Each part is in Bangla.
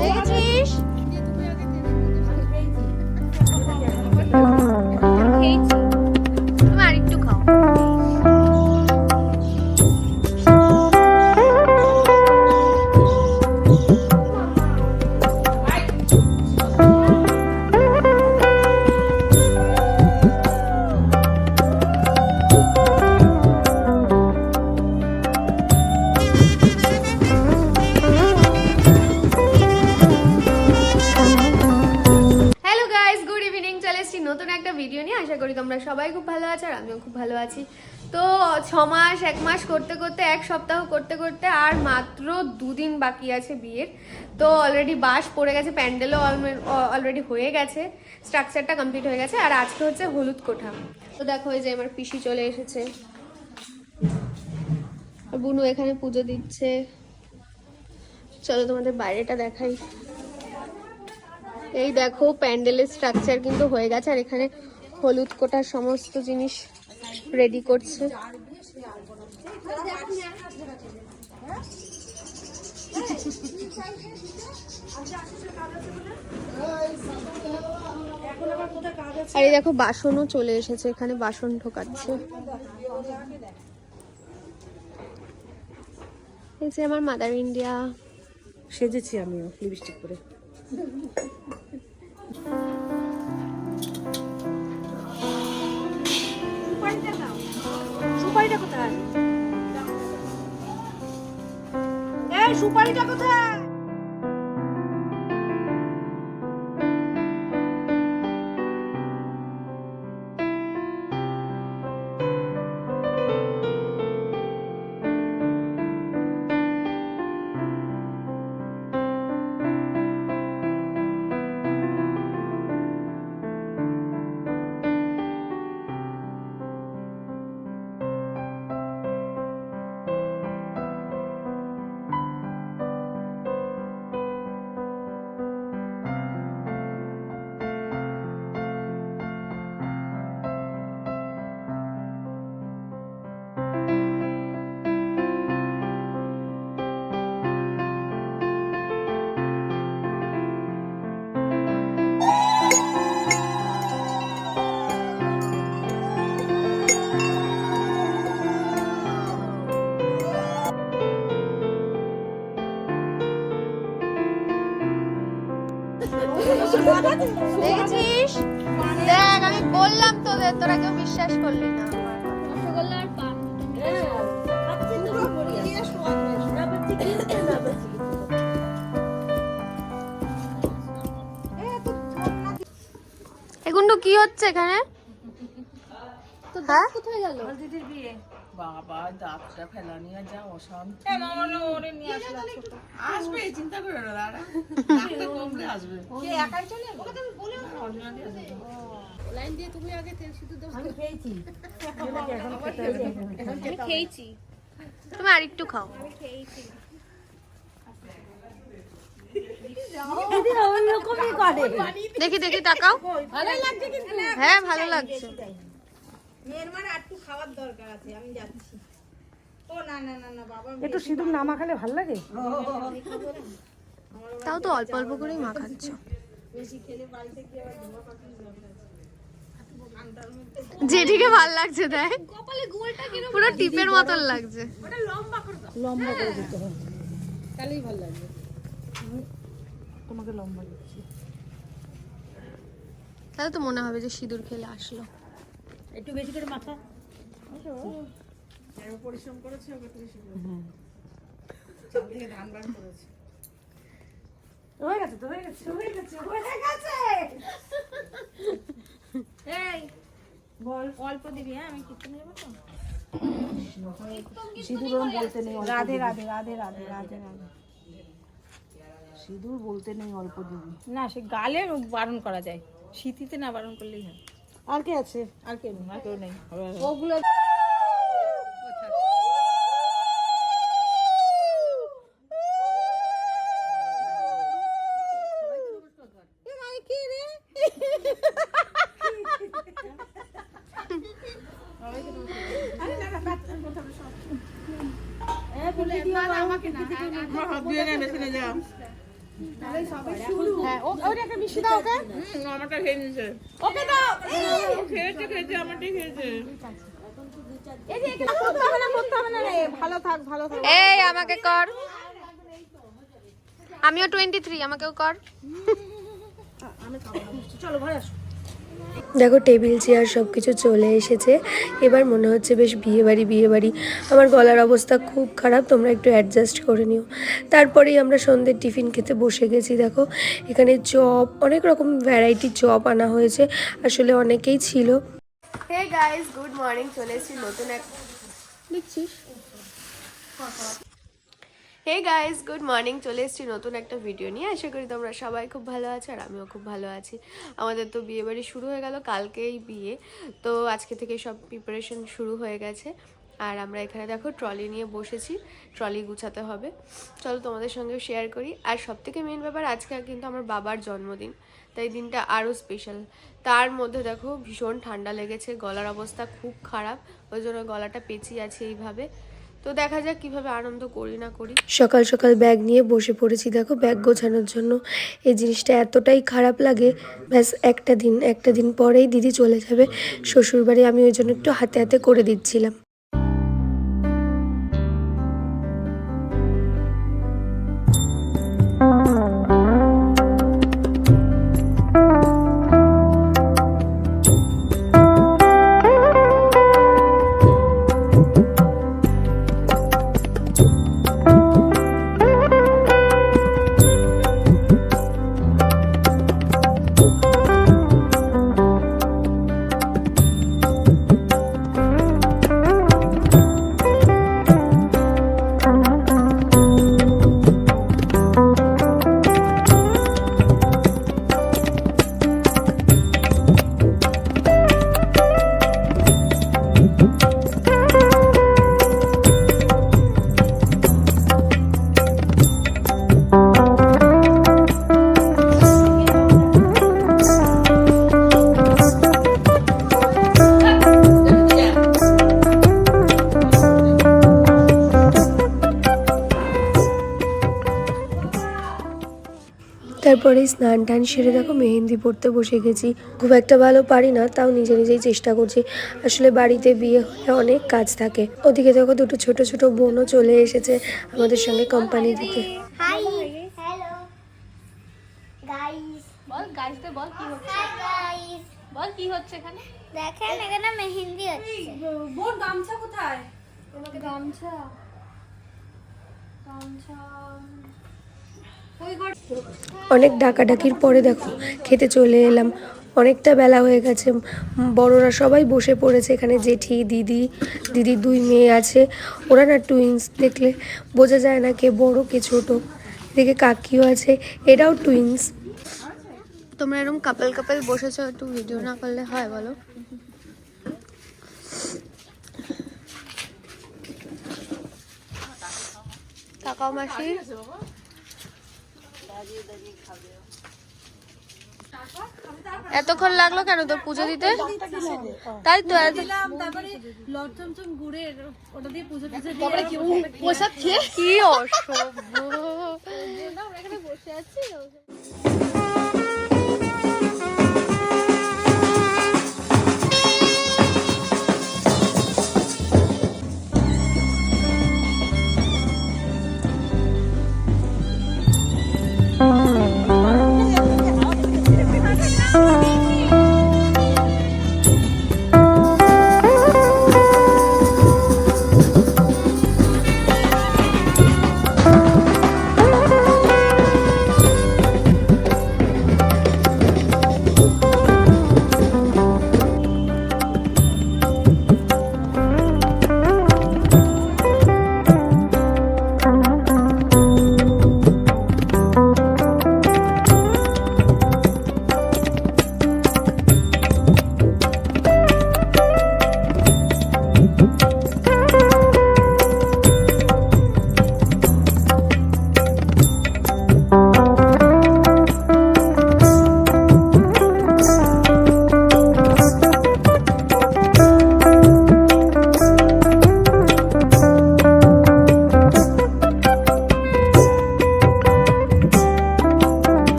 দেখেছিস? তুমি আরেকটু খাও। নতুন একটা ভিডিও নিয়ে আশা করি তোমরা সবাই খুব ভালো আছো আর আমিও খুব ভালো আছি। তো 6 মাস 1 মাস করতে করতে 1 সপ্তাহ করতে করতে আর মাত্র 2 দিন বাকি আছে বিয়ের। তো অলরেডি বাস পড়ে গেছে, প্যান্ডেলও অলরেডি হয়ে গেছে, স্ট্রাকচারটা কমপ্লিট হয়ে গেছে। আর আজকে হচ্ছে হলুদ কোঠা। তো দেখো এই যে আমার পিসি চলে এসেছে, বুনু এখানে পুজো দিচ্ছে। চলো তোমাদের বাইরেটা দেখাই। এই দেখো প্যান্ডেলের স্ট্রাকচার কিন্তু হয়ে গেছে আর এখানে হলুদ কোটার সমস্ত জিনিস রেডি করছে। আর এই দেখো বাসনও চলে এসেছে, এখানে বাসন ঢোকাচ্ছে। এই যে আমার মাদার ইন্ডিয়া সেজেছি আমিও লিপস্টিক করে। সুপারিটা কোথায়? এই সুপারিটা কোথায়? দেখেছিস? দেখ আমি বললাম তোদের, তোরা কেউ বিশ্বাস করলি না। এখন তো কি হচ্ছে এখানে? তো দাঁত কোথায় গেল? দিদির বিয়ে। বাবা দাঁতটা ফেলা নিয়ে যা অশান্তি। আসবে চিন্তা করে না দাঁড়া, দাঁতটা কমলে আসবে। কে একাই চলে? ওকে তুমি বলে লাইন দিয়ে তুমি আগে তেল শুধু দাও। আমি খেয়েছি। আমি খেয়েছি। তুমি আরেকটু খাও। আমি খেয়েছি। দেখি দেখি তাকাও। ভালো লাগছে কিন্তু। হ্যাঁ ভালো লাগছে। মেয়ের মানে একটু খাওয়ার দরকার আছে, আমি যাচ্ছি। ও না না না না বাবা, একটু সিঁদুর না মাখালে ভালো লাগে? তাও তো অল্প অল্প করেই মাখাচ্ছ। বেশি খেলে বাড়িতে কি আবার ধোয়া পাখি দরকার। যেদিকে ভালো লাগছে দেখ, কপালে গোলটা কিরকম পুরো টিপের মতন লাগছে। ওটা লম্বা করে দাও, লম্বা করে দিতে হবে, তাহলেই ভালো লাগবে। তোমাকে লম্বা দিচ্ছি, তাহলে তো মনে হবে যে সিঁদুর খেলে আসলো। একটু বেশি করে মাখা। পরিশ্রম করেছে, ওকে তুমি শিখবে। চাল থেকে ধান বার করেছে। হয়ে গেছে তো, হয়ে গেছে, হয়ে গেছে, হয়ে গেছে। এই বল, অল্প দিবি। হ্যাঁ আমি কিছু নেব তো। সিঁদুর বলতে নেই, রাধে রাধে রাধে রাধে রাধে রাধে। সিঁদুর বলতে নেই, অল্প দিবি না। সে গালে বারণ করা যায়, শীতিতে না বারণ করলেই হয়। আর কে আছে? আর কে নেই, আর কেউ নেই। ওগুলো আমাকে না, হ্যাঁ ওটা একটা মিষ্টি দাও ওকে। আমারটা খেয়ে নিয়েছে। ওকে দাও। ও খেয়েছে আমারটাই খেয়েছে। এই যে এটা করতে হবে না রে। ভালো থাক। এই আমাকে কর, আমিও 23, আমাকেও কর। চলো ঘরে আসো। দেখো টেবিল চেয়ার সব কিছু চলে এসেছে। এবার মনে হচ্ছে বেশ বিয়ে বাড়ি। আমার গলার অবস্থা খুব খারাপ, তোমরা একটু অ্যাডজাস্ট করে নিও। তারপরেই আমরা সন্ধ্যের টিফিন খেতে বসে গেছি। দেখো এখানে চপ, অনেক রকম ভ্যারাইটি চপ আনা হয়েছে, আসলে অনেকেই ছিল। Hey guys, good morning. চলে এসেছি নতুন এক নতুন একটা ভিডিও নিয়ে। আশা করি তোমরা সবাই খুব ভালো আছো আর আমিও খুব ভালো আছি। আমাদের তো বিয়ে বাড়ি শুরু হয়ে গেল, কালকেই বিয়ে, তো আজকে থেকে সব প্রিপারেশন শুরু হয়ে গেছে। আর আমরা এখানে দেখো ট্রলি নিয়ে বসেছি, ট্রলি গুছাতে হবে। চলো তোমাদের সঙ্গে শেয়ার করি। আর সবথেকে মেন ব্যাপার, আজকে কিন্তু আমার বাবার জন্মদিন, তাই দিনটা আরও স্পেশাল। তার মধ্যে দেখো ভীষণ ঠান্ডা লেগেছে, গলার অবস্থা খুব খারাপ, ওই জন্য গলাটা পেঁচিয়ে আছে এইভাবে। তো দেখা যাক কিভাবে আনন্দ করি না করি। সকাল সকাল ব্যাগ নিয়ে বসে পড়েছি, দেখো ব্যাগ গোছানোর জন্য। এই জিনিসটা এতটাই খারাপ লাগে, ব্যাস একটা দিন পরেই দিদি চলে যাবে শ্বশুরবাড়ি। আমি ওই জন্য একটু হাতে হাতে করে দিচ্ছিলাম। তারপরে স্নান টান সেরে দেখো মেহেন্দি পড়তে বসে গেছি। খুব একটা ভালো পারি না, তাও নিজেই চেষ্টা করছি। আসলে বাড়িতে বিয়ে হলে অনেক কাজ থাকে। ওদিকে দেখো দুটো ছোট ছোট বোনও চলে এসেছে আমাদের সঙ্গে কোম্পানি দিতে। হাই হ্যালো গাইস, বল গাইসতে বল কি হচ্ছে, গাইস বল কি হচ্ছে এখানে। দেখেন এখানে মেহেন্দি হচ্ছে। বোন গামছা কোথায়? তোমাকে গামছা অনেক ডাকাডাকির পরে দেখো খেতে চলে এলাম। অনেকটা বেলা হয়ে গেছে, বড়রা সবাই বসে পড়েছে এখানে। জেঠি, দিদি 2 মেয়ে আছে, ওরা না টুইন্স, দেখলে বোঝা যায় না কে বড় কে ছোট। এদিকে কাকিও আছে, এরাও টুইন্স। তোমরা এরকম কাপল বসেছো, একটু ভিডিও না করলে হয় বলো? কাকাও মাসি এতক্ষণ লাগলো কেন তোর পুজো দিতে? তাই তো তারপরে লট চমচম গুড়ে ওটা দিয়ে পুজো প্রসাদ খেয়ে কি অসভ্য। আমরা এখানে বসে আছি।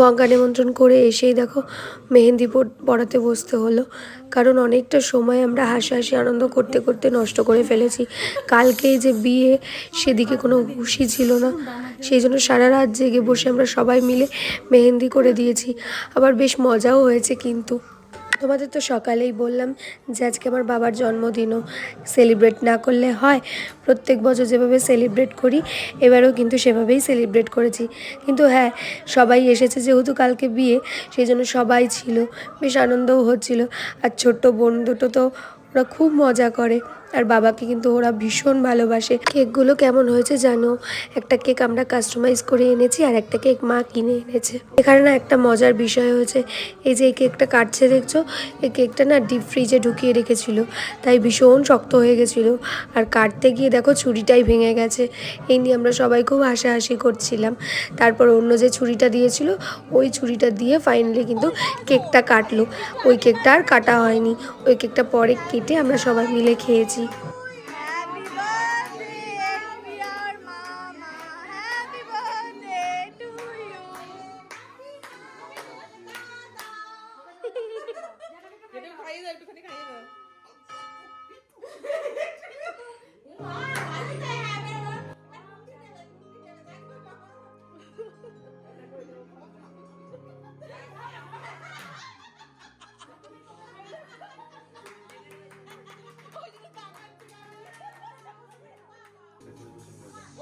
গঙ্গা নিমন্ত্রণ করে এসেই দেখো মেহেন্দি পড়াতে বসতে হলো, কারণ অনেকটা সময় আমরা হাসাহাসি আনন্দ করতে করতে নষ্ট করে ফেলেছি। কালকেই যে বিয়ে, সেদিকে কোনো হুঁশই ছিল না, সেই জন্য সারা রাত জেগে বসে আমরা সবাই মিলে মেহেন্দি করে দিয়েছি। আবার বেশ মজাও হয়েছে। কিন্তু তোমাদের তো সকালেই বললাম যে আজকে আমার বাবার জন্মদিনও সেলিব্রেট না করলে হয়। প্রত্যেক বছর যেভাবে সেলিব্রেট করি এবারেও কিন্তু সেভাবেই সেলিব্রেট করেছি। কিন্তু হ্যাঁ, সবাই এসেছে যেহেতু কালকে বিয়ে, সেই জন্য সবাই ছিল, বেশ আনন্দও হচ্ছিল। আর ছোট্ট বোন দুটো তো ওরা খুব মজা করে, আর বাবাকে কিন্তু ওরা ভীষণ ভালোবাসে। কেকগুলো কেমন হয়েছে জানো? একটা কেক আমরা কাস্টমাইজ করে এনেছি, আর একটা কেক মা কিনে এনেছে। এখানে না একটা মজার বিষয় হয়েছে, এই যে এই কেকটা কাটছে দেখছো, এই কেকটা না ডিপ ফ্রিজে ঢুকিয়ে রেখেছিল, তাই ভীষণ শক্ত হয়ে গেছিলো। আর কাটতে গিয়ে দেখো ছুরিটাই ভেঙে গেছে। এই নিয়ে আমরা সবাই খুব হাসাহাসি করছিলাম। তারপর অন্য যে ছুরিটা দিয়েছিল, ওই ছুরিটা দিয়ে ফাইনালি কিন্তু কেকটা কাটলো। ওই কেকটা আর কাটা হয়নি, ওই কেকটা পরে কেটে আমরা সবাই মিলে খেয়েছি। খাইয়ে দাও, একটুখানি খাইয়ে দাও।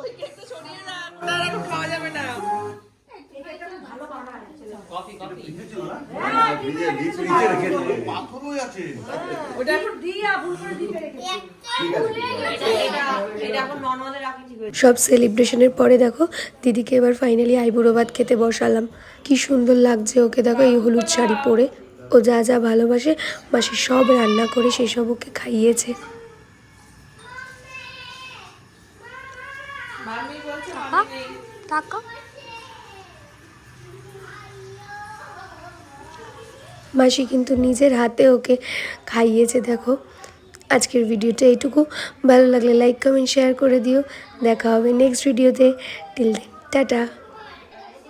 ওই কেকটা সরিয়ে রাখ, ওটা আর এখন খাওয়া যাবে না। ওটা এখন সব সেলিব্রেশনের পরে দেখো দিদিকে এবার ফাইনালি আইবুড়ো ভাত খেতে বসালাম। কি সুন্দর লাগছে ওকে, দেখো এই হলুদ শাড়ি পরে ও যা যা ভালোবাসে মাসি সব রান্না করে সেসব ওকে খাইয়েছে। মামি বলছে মামি নেই। মাসি কিন্তু নিজের হাতে ওকে খাইয়েছে। দেখো আজকের ভিডিওটা এইটুকু। ভালো লাগলে লাইক কমেন্ট শেয়ার করে দিও। দেখা হবে নেক্সট ভিডিওতে। Till then tata.